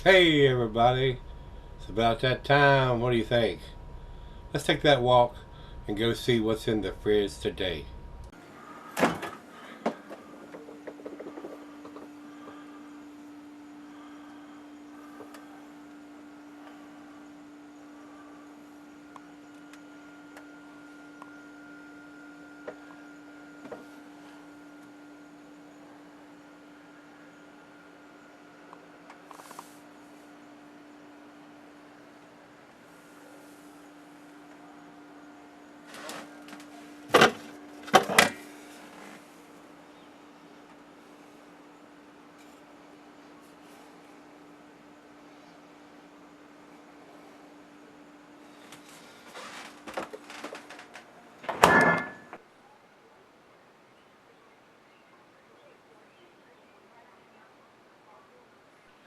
Hey everybody, it's about that time. What do you think? Let's take that walk and go see what's in the fridge today.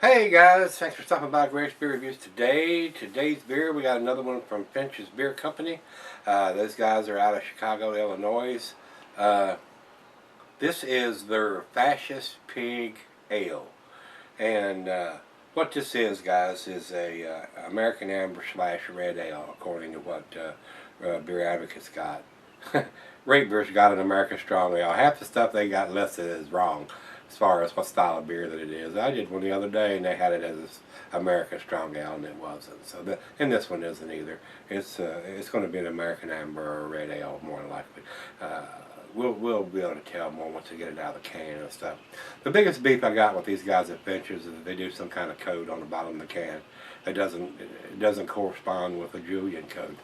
Hey guys, thanks for stopping by Gregsbeerreviews today. Today's beer, we got another one from Finch's Beer Company. Those guys are out of Chicago, Illinois. Uh, this is their Fascist Pig Ale. And what this is, guys, is a American Amber slash Red Ale, according to what Beer Advocates got. Great Beer's got an American Strong Ale. Half the stuff they got listed is wrong as far as what style of beer that it is. I did one the other day and they had it as American Strong Ale and it wasn't. So and this one isn't either. It's going to be an American Amber or Red Ale more than likely. We'll be able to tell more once we get it out of the can and stuff. The biggest beef I got with these guys at Finch's is that they do some kind of code on the bottom of the can. It doesn't correspond with a Julian code.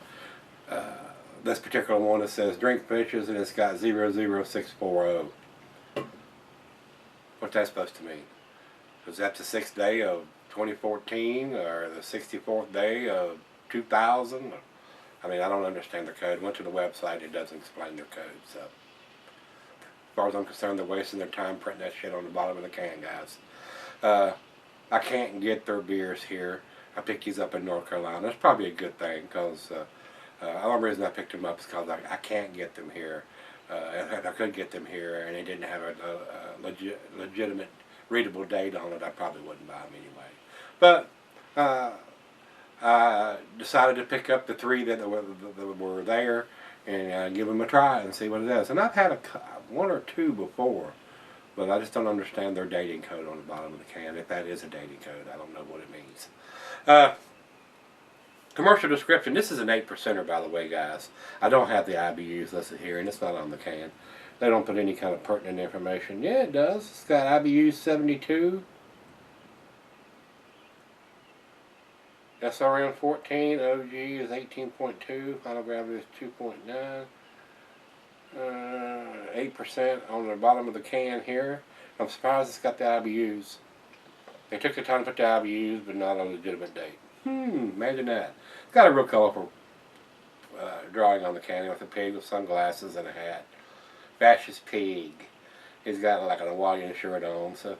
This particular one, it says drink Finch's and it's got 00640. What's that supposed to mean? Is that the 6th day of 2014 or the 64th day of 2000? I mean, I don't understand their code. Went to the website, it doesn't explain their code. So, as far as I'm concerned, they're wasting their time printing that shit on the bottom of the can, guys. I can't get their beers here. I picked these up in North Carolina. That's probably a good thing because the only reason I picked them up is because I can't get them here. If I could get them here and they didn't have a legitimate readable date on it, I probably wouldn't buy them anyway. But I decided to pick up the three that were there and give them a try and see what it is. And I've had one or two before, but I just don't understand their dating code on the bottom of the can. If that is a dating code, I don't know what it means. Commercial description. This is an 8%er, by the way, guys. I don't have the IBUs listed here, and it's not on the can. They don't put any kind of pertinent information. Yeah, it does. It's got IBUs 72. SRM 14. OG is 18.2. Final gravity is 2.9. 8% on the bottom of the can here. I'm surprised it's got the IBUs. They took the time to put the IBUs, but not on a legitimate date. Imagine that. It's got a real colorful drawing on the can with a pig with sunglasses and a hat. Fascist pig. He's got like an Hawaiian shirt on. So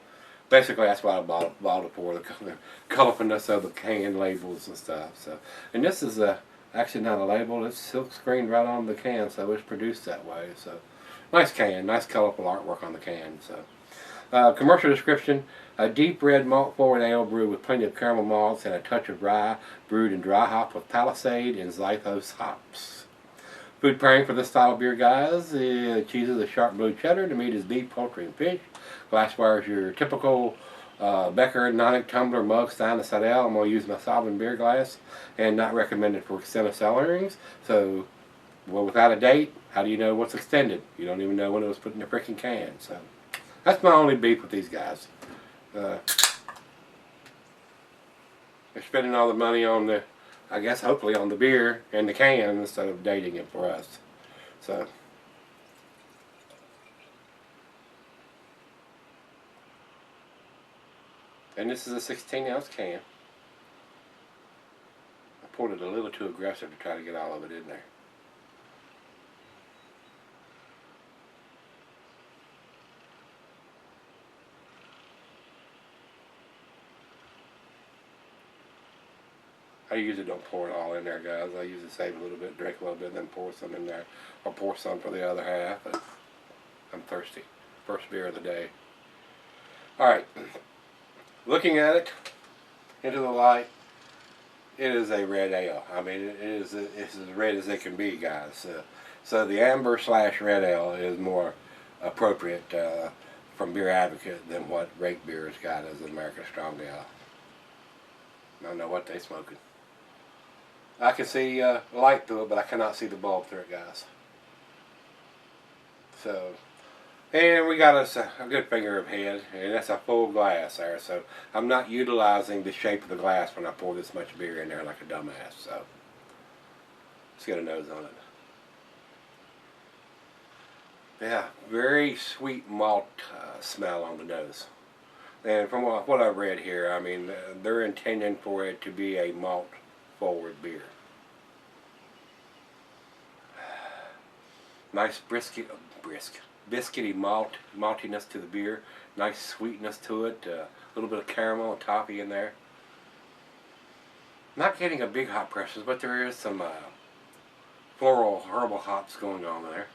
basically that's why I bought it for, the colorfulness of the can labels and stuff. So, and this is actually not a label. It's silk screened right on the can, so it's produced that way. So nice can, nice colorful artwork on the can. So. Commercial description: a deep red malt forward ale brewed with plenty of caramel malts and a touch of rye, brewed in dry hop with Palisade and Zythos hops. Food pairing for this style of beer, guys. Cheese is a sharp blue cheddar. The meat is beef, poultry, and fish. Glassware is your typical Becker, Nonic, tumbler, mug, stein, and Sidel. I'm going to use my Sovereign beer glass and not recommended for extended cellarings. So, well, without a date, how do you know what's extended? You don't even know when it was put in the freaking can. So. That's my only beef with these guys. They're spending all the money on the, I guess hopefully on the beer and the can instead of dating it for us. So. And this is a 16-ounce can. I poured it a little too aggressive to try to get all of it in there. I usually don't pour it all in there, guys. I usually save a little bit, drink a little bit, then pour some in there. Or pour some for the other half. But I'm thirsty. First beer of the day. Alright. Looking at it, into the light. It is a red ale. I mean, it's as red as it can be, guys. So the amber / red ale is more appropriate from Beer Advocate than what Gregsbeer's got as an American Strong Ale. I don't know what they smoking. I can see light through it, but I cannot see the bulb through it, guys. So, and we got us a good finger of head, and that's a full glass there. So I'm not utilizing the shape of the glass when I pour this much beer in there like a dumbass. So let's get a nose on it. Yeah, very sweet malt smell on the nose. And from what I've read here, I mean, they're intending for it to be a malt-forward beer. Nice biscuity maltiness to the beer. Nice sweetness to it. A little bit of caramel and toffee in there. Not getting a big hop pressure, but there is some floral herbal hops going on there.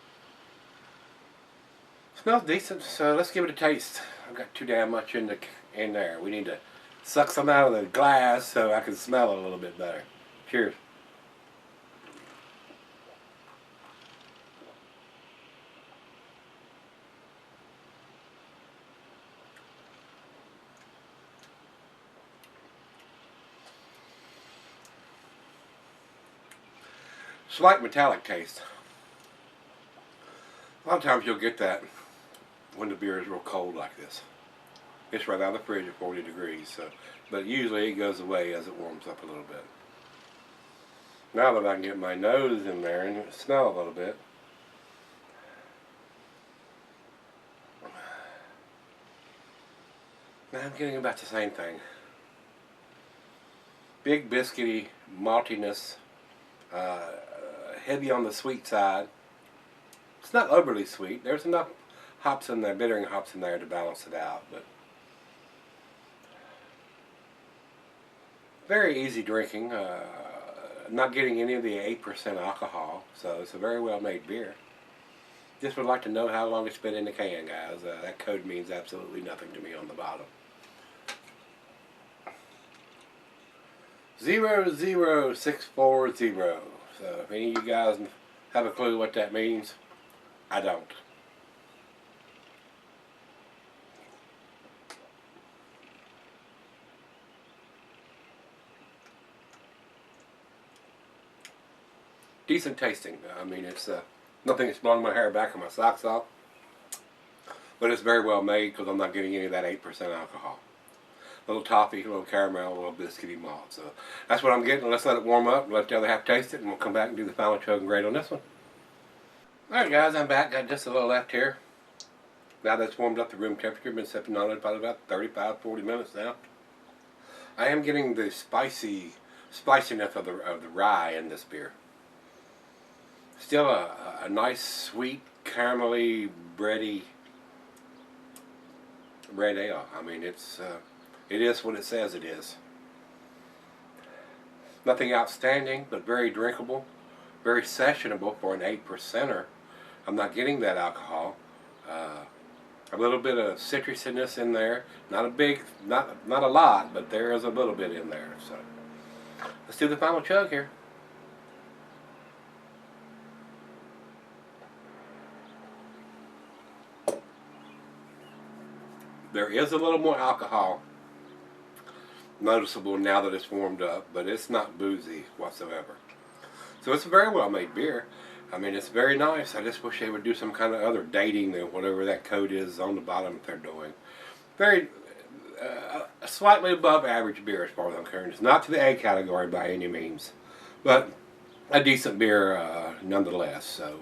Smells decent, so let's give it a taste. I've got too damn much in there. We need to suck some out of the glass so I can smell it a little bit better. Cheers. Slight metallic taste. A lot of times you'll get that when the beer is real cold like this. It's right out of the fridge at 40 degrees, so, but usually it goes away as it warms up a little bit. Now that I can get my nose in there and smell a little bit, now I'm getting about the same thing. Big biscuity maltiness, heavy on the sweet side. It's not overly sweet. There's enough hops in there, bittering hops in there to balance it out, but very easy drinking. Not getting any of the 8% alcohol, so it's a very well made beer. Just would like to know how long it's been in the can, guys. That code means absolutely nothing to me on the bottom. 00640. So if any of you guys have a clue what that means, I don't. Decent tasting. I mean, it's nothing that's blowing my hair back and my socks off, but it's very well made because I'm not getting any of that 8% alcohol. A little toffee, a little caramel, a little biscuity malt. So that's what I'm getting. Let's let it warm up, let the other half taste it, and we'll come back and do the final chug and grade on this one. Alright guys, I'm back. Got just a little left here. Now that's warmed up to room temperature. Been sipping on it probably about 35-40 minutes now. I am getting the spiciness of the rye in this beer. Still a nice, sweet, caramelly, bready red ale. I mean, it is what it says it is. Nothing outstanding, but very drinkable, very sessionable for an 8%er. I'm not getting that alcohol. A little bit of citrusiness in there. Not a big, not a lot, but there is a little bit in there. So let's do the final chug here. There is a little more alcohol noticeable now that it's warmed up, but it's not boozy whatsoever. So it's a very well made beer. I mean, it's very nice. I just wish they would do some kind of other dating than whatever that code is on the bottom that they're doing. Very slightly above average beer as far as I'm concerned. It's not to the A category by any means, but a decent beer nonetheless. So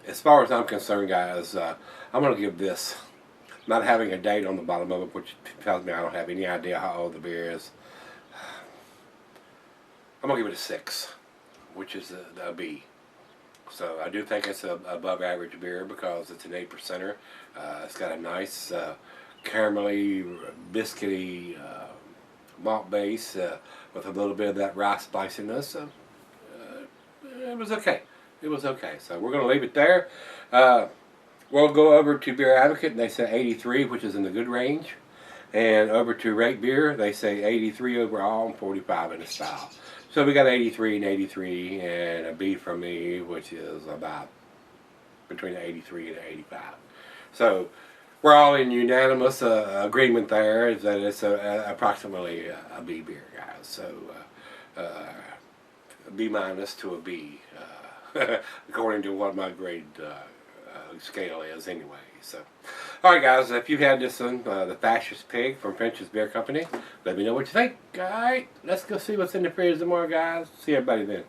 as far as I'm concerned, guys, I'm going to give this, not having a date on the bottom of it, which tells me I don't have any idea how old the beer is, I'm going to give it a 6, which is a B. So I do think it's a above average beer because it's an 8%er. It's got a nice caramelly, biscuity malt base with a little bit of that rye spiciness. It was okay. It was okay. So we're going to leave it there. We'll go over to Beer Advocate, and they said 83, which is in the good range. And over to Rate Beer, they say 83 overall and 45 in the style. So we got 83 and 83, and a B from me, which is about between 83 and 85. So we're all in unanimous agreement there is that it's approximately a B beer, guys. So a B minus to a B, according to what my grade scale is anyway. So, all right, guys, if you had this one, the Fascist Pig from Finch's Beer Company, let me know what you think. All right, let's go see what's in the fridge tomorrow, guys. See everybody then.